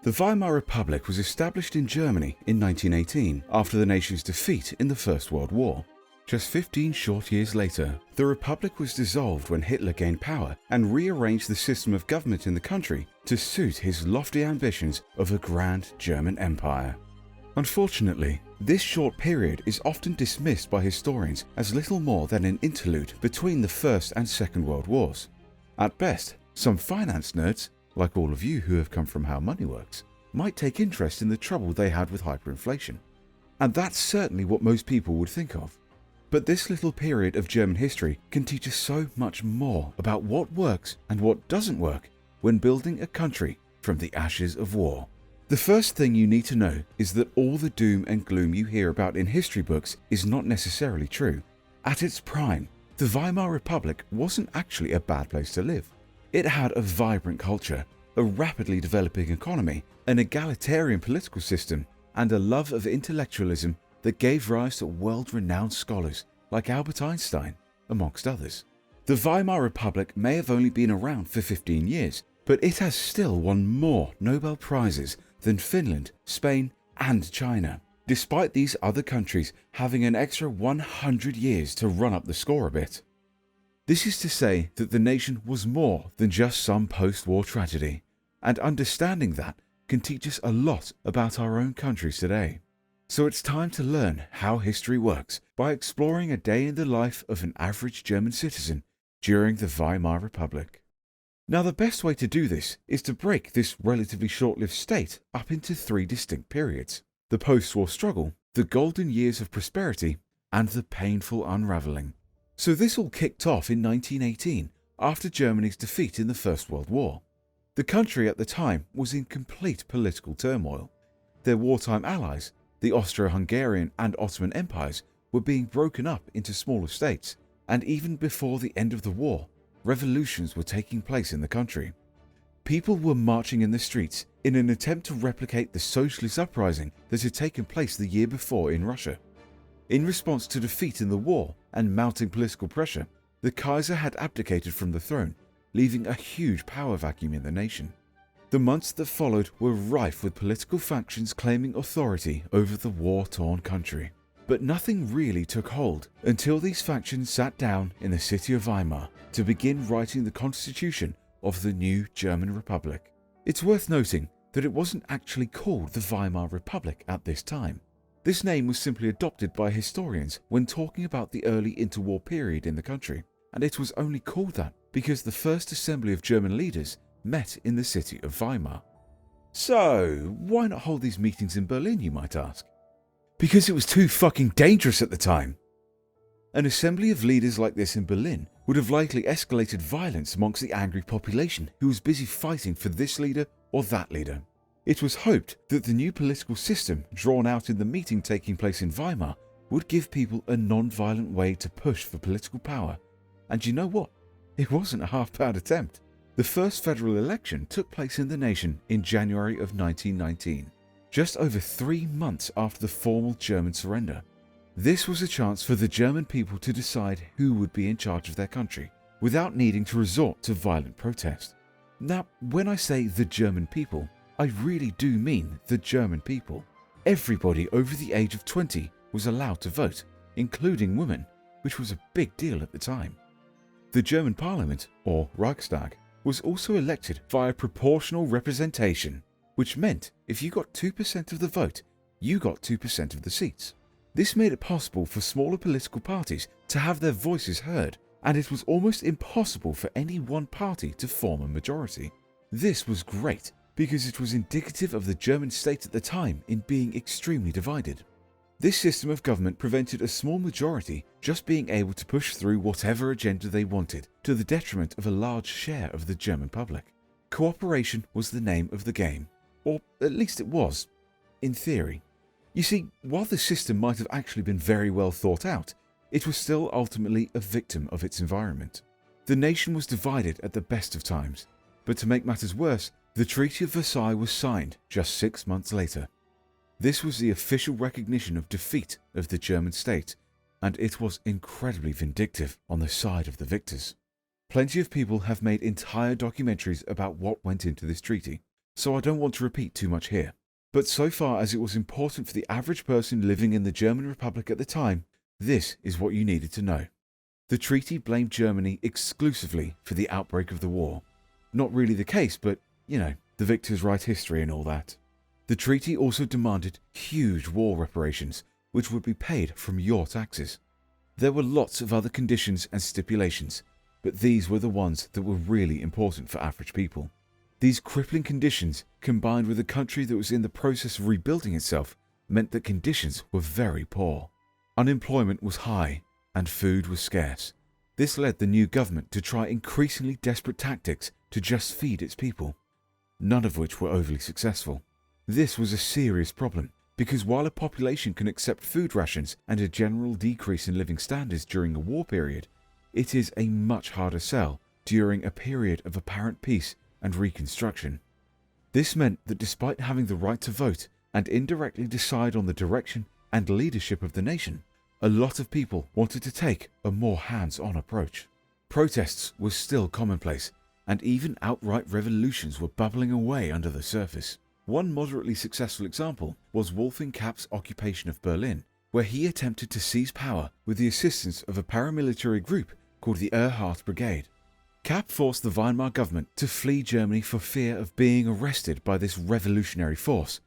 The Weimar Republic was established in Germany in 1918 after the nation's defeat in the First World War. Just 15 short years later, the Republic was dissolved when Hitler gained power and rearranged the system of government in the country to suit his lofty ambitions of a grand German empire. Unfortunately, this short period is often dismissed by historians as little more than an interlude between the First and Second World Wars. At best, some finance nerds, like all of you who have come from how money works, might take interest in the trouble they had with hyperinflation. And that's certainly what most people would think of. But this little period of German history can teach us so much more about what works and what doesn't work when building a country from the ashes of war. The first thing you need to know is that all the doom and gloom you hear about in history books is not necessarily true. At its prime, the Weimar Republic wasn't actually a bad place to live. It had a vibrant culture, a rapidly developing economy, an egalitarian political system, and a love of intellectualism that gave rise to world-renowned scholars like Albert Einstein, amongst others. The Weimar Republic may have only been around for 15 years, but it has still won more Nobel Prizes than Finland, Spain, and China, despite these other countries having an extra 100 years to run up the score a bit. This is to say that the nation was more than just some post-war tragedy, and understanding that can teach us a lot about our own countries today. So it's time to learn how history works by exploring a day in the life of an average German citizen during the Weimar Republic. Now, the best way to do this is to break this relatively short-lived state up into 3 distinct periods: the post-war struggle, the golden years of prosperity, and the painful unravelling. So this all kicked off in 1918 after Germany's defeat in the First World War. The country at the time was in complete political turmoil. Their wartime allies, the Austro-Hungarian and Ottoman empires, were being broken up into smaller states, and even before the end of the war, revolutions were taking place in the country. People were marching in the streets in an attempt to replicate the socialist uprising that had taken place the year before in Russia. In response to defeat in the war and mounting political pressure, the Kaiser had abdicated from the throne, leaving a huge power vacuum in the nation. The months that followed were rife with political factions claiming authority over the war-torn country. But nothing really took hold until these factions sat down in the city of Weimar to begin writing the constitution of the new German Republic. It's worth noting that it wasn't actually called the Weimar Republic at this time. This name was simply adopted by historians when talking about the early interwar period in the country, and it was only called that because the first assembly of German leaders met in the city of Weimar. So, why not hold these meetings in Berlin, you might ask? Because it was too fucking dangerous at the time. An assembly of leaders like this in Berlin would have likely escalated violence amongst the angry population who was busy fighting for this leader or that leader. It was hoped that the new political system drawn out in the meeting taking place in Weimar would give people a non-violent way to push for political power. And you know what? It wasn't a half-bad attempt. The first federal election took place in the nation in January of 1919. Just over 3 months after the formal German surrender. This was a chance for the German people to decide who would be in charge of their country, without needing to resort to violent protest. Now, when I say the German people, I really do mean the German people. Everybody over the age of 20 was allowed to vote, including women, which was a big deal at the time. The German Parliament, or Reichstag, was also elected via proportional representation, which meant if you got 2% of the vote, you got 2% of the seats. This made it possible for smaller political parties to have their voices heard, and it was almost impossible for any one party to form a majority. This was great because it was indicative of the German state at the time in being extremely divided. This system of government prevented a small majority just being able to push through whatever agenda they wanted, to the detriment of a large share of the German public. Cooperation was the name of the game. Or at least it was, in theory. You see, while the system might have actually been very well thought out, it was still ultimately a victim of its environment. The nation was divided at the best of times, but to make matters worse, the Treaty of Versailles was signed just 6 months later. This was the official recognition of defeat of the German state, and it was incredibly vindictive on the side of the victors. Plenty of people have made entire documentaries about what went into this treaty, so I don't want to repeat too much here. But so far as it was important for the average person living in the German Republic at the time, this is what you needed to know. The treaty blamed Germany exclusively for the outbreak of the war. Not really the case, but, the victors write history and all that. The treaty also demanded huge war reparations, which would be paid from your taxes. There were lots of other conditions and stipulations, but these were the ones that were really important for average people. These crippling conditions, combined with a country that was in the process of rebuilding itself, meant that conditions were very poor. Unemployment was high, and food was scarce. This led the new government to try increasingly desperate tactics to just feed its people, none of which were overly successful. This was a serious problem, because while a population can accept food rations and a general decrease in living standards during a war period, it is a much harder sell during a period of apparent peace and reconstruction. This meant that despite having the right to vote and indirectly decide on the direction and leadership of the nation, a lot of people wanted to take a more hands-on approach. Protests were still commonplace, and even outright revolutions were bubbling away under the surface. One moderately successful example was Wolfgang Kapp's occupation of Berlin, where he attempted to seize power with the assistance of a paramilitary group called the Erhard Brigade. Kapp forced the Weimar government to flee Germany for fear of being arrested by this revolutionary force,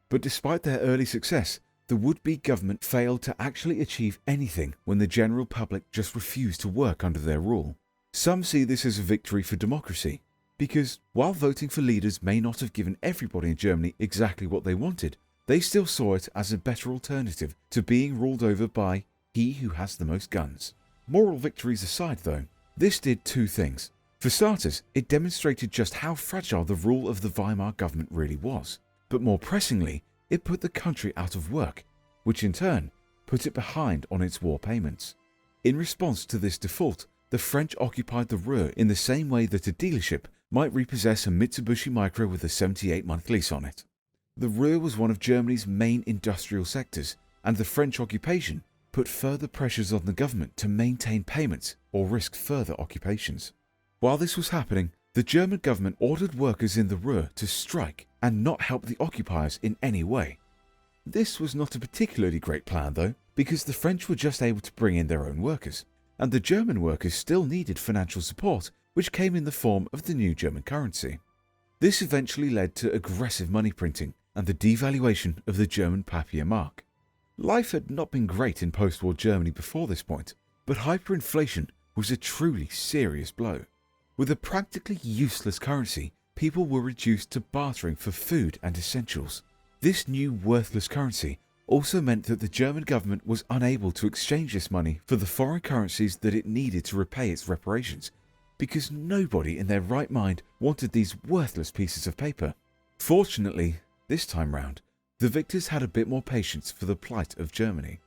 but despite their early success, the would-be government failed to actually achieve anything when the general public just refused to work under their rule. Some see this as a victory for democracy, because while voting for leaders may not have given everybody in Germany exactly what they wanted, they still saw it as a better alternative to being ruled over by he who has the most guns. Moral victories aside though, this did two things. For starters, it demonstrated just how fragile the rule of the Weimar government really was. But more pressingly, it put the country out of work, which in turn put it behind on its war payments. In response to this default, the French occupied the Ruhr in the same way that a dealership might repossess a Mitsubishi Micro with a 78-month lease on it. The Ruhr was one of Germany's main industrial sectors, and the French occupation put further pressures on the government to maintain payments or risk further occupations. While this was happening, the German government ordered workers in the Ruhr to strike and not help the occupiers in any way. This was not a particularly great plan though, because the French were just able to bring in their own workers, and the German workers still needed financial support, which came in the form of the new German currency. This eventually led to aggressive money printing and the devaluation of the German papier mark. Life had not been great in post-war Germany before this point, but hyperinflation was a truly serious blow. With a practically useless currency, people were reduced to bartering for food and essentials. This new worthless currency also meant that the German government was unable to exchange this money for the foreign currencies that it needed to repay its reparations, because nobody in their right mind wanted these worthless pieces of paper. Fortunately, this time round, the victors had a bit more patience for the plight of Germany.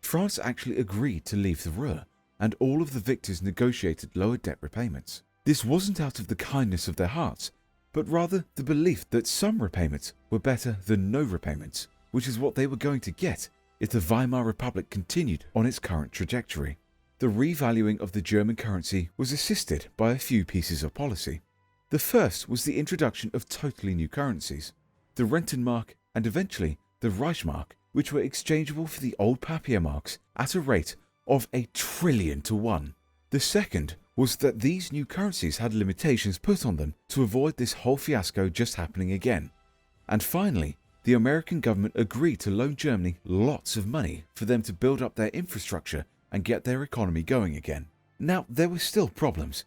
France actually agreed to leave the Ruhr, and all of the victors negotiated lower debt repayments. This wasn't out of the kindness of their hearts, but rather the belief that some repayments were better than no repayments, which is what they were going to get if the Weimar Republic continued on its current trajectory. The revaluing of the German currency was assisted by a few pieces of policy. The first was the introduction of totally new currencies, the Rentenmark and eventually the Reichsmark, which were exchangeable for the old papier marks at a rate of 1 trillion to 1. The second was that these new currencies had limitations put on them to avoid this whole fiasco just happening again. And finally, the American government agreed to loan Germany lots of money for them to build up their infrastructure and get their economy going again. Now, there were still problems.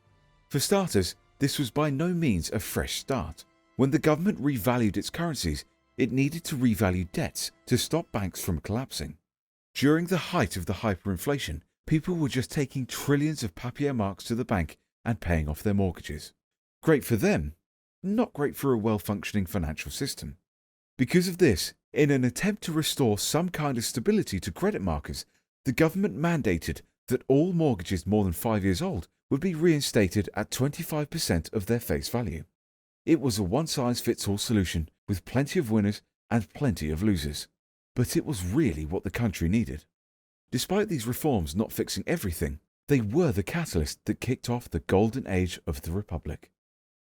For starters, this was by no means a fresh start. When the government revalued its currencies, it needed to revalue debts to stop banks from collapsing. During the height of the hyperinflation, people were just taking trillions of papier marks to the bank and paying off their mortgages. Great for them, not great for a well-functioning financial system. Because of this, in an attempt to restore some kind of stability to credit markets, the government mandated that all mortgages more than 5 years old would be reinstated at 25% of their face value. It was a one-size-fits-all solution with plenty of winners and plenty of losers. But it was really what the country needed. Despite these reforms not fixing everything, they were the catalyst that kicked off the golden age of the Republic.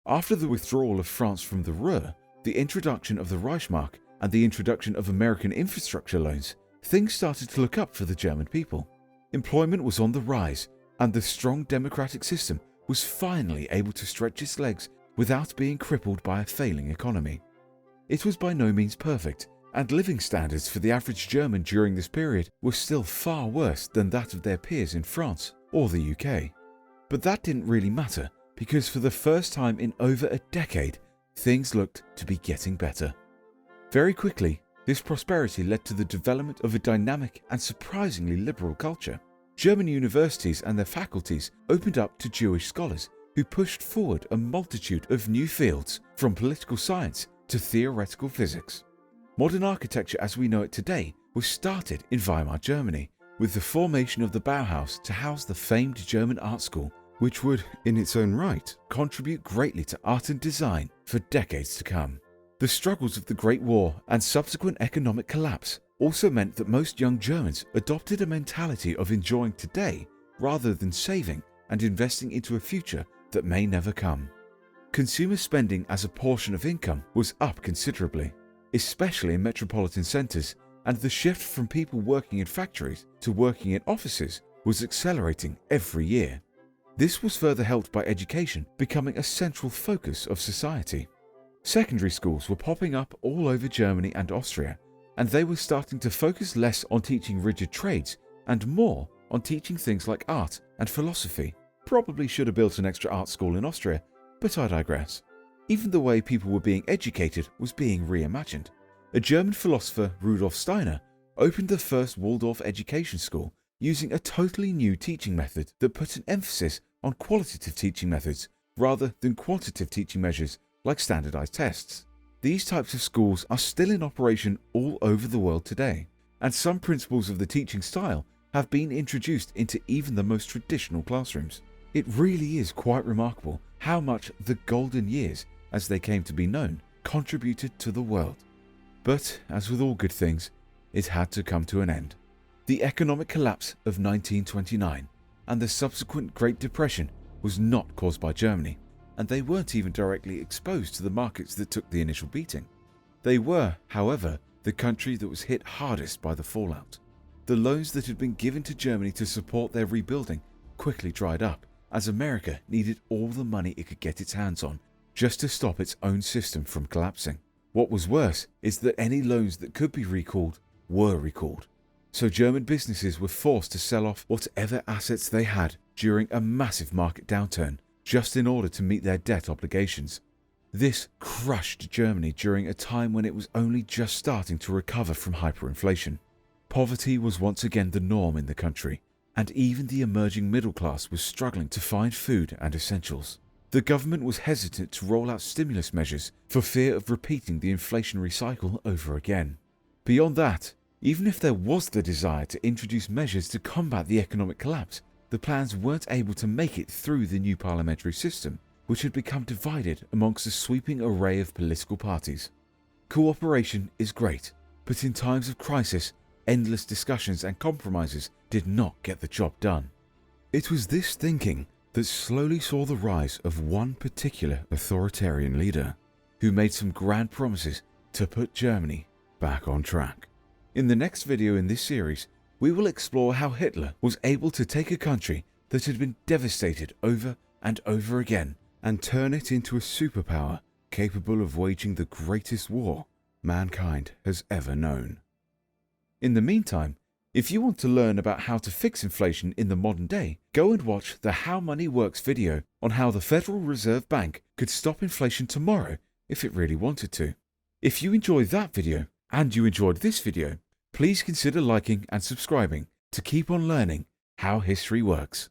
After the withdrawal of France from the Ruhr, the introduction of the Reichsmark, and the introduction of American infrastructure loans, things started to look up for the German people. Employment was on the rise, and the strong democratic system was finally able to stretch its legs without being crippled by a failing economy. It was by no means perfect, and living standards for the average German during this period were still far worse than that of their peers in France or the UK. But that didn't really matter, because for the first time in over a decade, things looked to be getting better. Very quickly, this prosperity led to the development of a dynamic and surprisingly liberal culture. German universities and their faculties opened up to Jewish scholars who pushed forward a multitude of new fields, from political science to theoretical physics. Modern architecture as we know it today was started in Weimar, Germany, with the formation of the Bauhaus to house the famed German art school, which would, in its own right, contribute greatly to art and design for decades to come. The struggles of the Great War and subsequent economic collapse also meant that most young Germans adopted a mentality of enjoying today rather than saving and investing into a future that may never come. Consumer spending as a portion of income was up considerably, especially in metropolitan centres, and the shift from people working in factories to working in offices was accelerating every year. This was further helped by education becoming a central focus of society. Secondary schools were popping up all over Germany and Austria, and they were starting to focus less on teaching rigid trades and more on teaching things like art and philosophy. Probably should have built an extra art school in Austria, but I digress. Even the way people were being educated was being reimagined. A German philosopher, Rudolf Steiner, opened the first Waldorf education school using a totally new teaching method that put an emphasis on qualitative teaching methods rather than quantitative teaching measures like standardized tests. These types of schools are still in operation all over the world today, and some principles of the teaching style have been introduced into even the most traditional classrooms. It really is quite remarkable how much the golden years, as they came to be known, contributed to the world. But, as with all good things, it had to come to an end. The economic collapse of 1929 and the subsequent Great Depression was not caused by Germany, and they weren't even directly exposed to the markets that took the initial beating. They were, however, the country that was hit hardest by the fallout. The loans that had been given to Germany to support their rebuilding quickly dried up, as America needed all the money it could get its hands on just to stop its own system from collapsing. What was worse is that any loans that could be recalled were recalled. So German businesses were forced to sell off whatever assets they had during a massive market downturn, just in order to meet their debt obligations. This crushed Germany during a time when it was only just starting to recover from hyperinflation. Poverty was once again the norm in the country, and even the emerging middle class was struggling to find food and essentials. The government was hesitant to roll out stimulus measures for fear of repeating the inflationary cycle over again. Beyond that, even if there was the desire to introduce measures to combat the economic collapse, the plans weren't able to make it through the new parliamentary system, which had become divided amongst a sweeping array of political parties. Cooperation is great, but in times of crisis, endless discussions and compromises did not get the job done. It was this thinking that slowly saw the rise of one particular authoritarian leader, who made some grand promises to put Germany back on track. In the next video in this series, we will explore how Hitler was able to take a country that had been devastated over and over again and turn it into a superpower capable of waging the greatest war mankind has ever known. In the meantime, if you want to learn about how to fix inflation in the modern day, go and watch the How Money Works video on how the Federal Reserve Bank could stop inflation tomorrow if it really wanted to. If you enjoyed that video and you enjoyed this video, please consider liking and subscribing to keep on learning how history works.